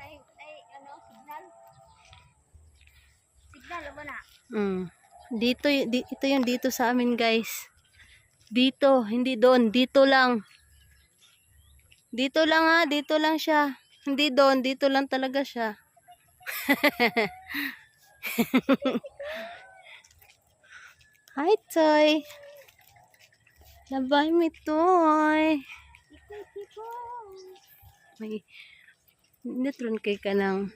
ano, signal. Signal ba na? Dito, ito yung dito sa amin, guys. Dito, hindi doon. Dito lang. Dito lang ha, dito lang siya. Hindi doon, dito lang talaga siya. Hi, Toy. Labay mi, Toy. May nitron kay ka ng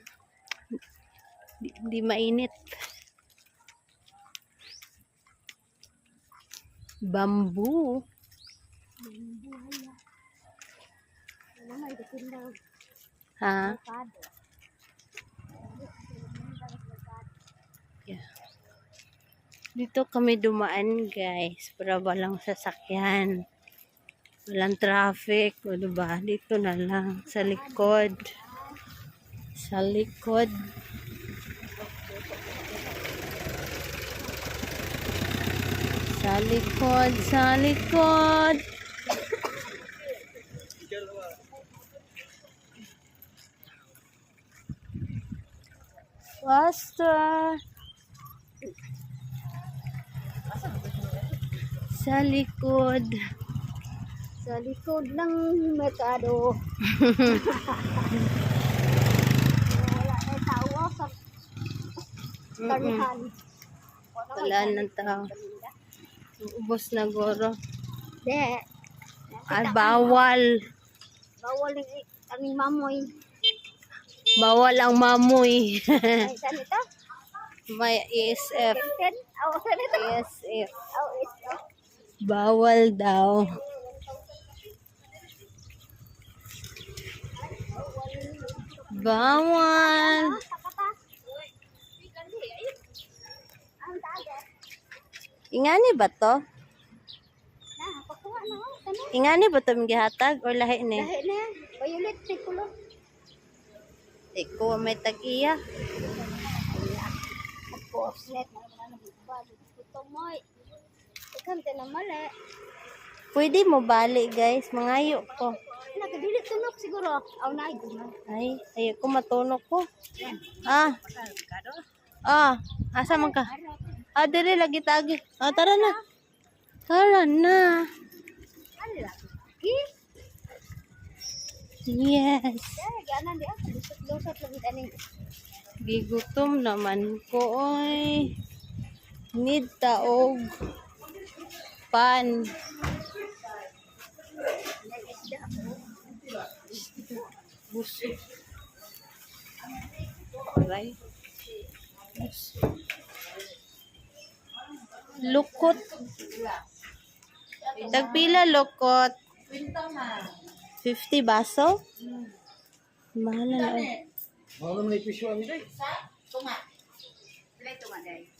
di mainit. Bamboo. Ha? Yeah. Dito kami dumaan, guys, para walang sasakyan. Walang traffic, o diba? Dito na lang sa likod. Sa likod. Sa likod, sa likod. Basta. Sa likod. Sa likod ng merkado. Wala na tao sa kanihan. Wala ng tao. Ubos na goro. De. Ay, bawal. Bawal ang mamoy. Bawal ang mamoy. Ay, saan ito? May ESF. Ten? Oh, saan ito? ESF. Oh, ito. Bawal daw. Bawal. Ingani ba to? Ingani ba to gihatag or lahi ni? Lahi na. Violet sa kulo. Iko may tag-iya. Violet na nagbalik. Ito mo. Ikan na mali. Pwede mo balik, guys. Mangayo ko. Nakadili tunok siguro. Aw na guna. Ay, ayo ko matunok ko. Asa man ka? Dire lagi tagi. Tara na. Tara na. Yes. Gigutom naman ko, oy. Need taog pan. Busog. Aray. Lukot. Tagpila lukot. 50 baso? Mahal na. Mahal naman yung pisyo ang day. Tunga. Tunga day.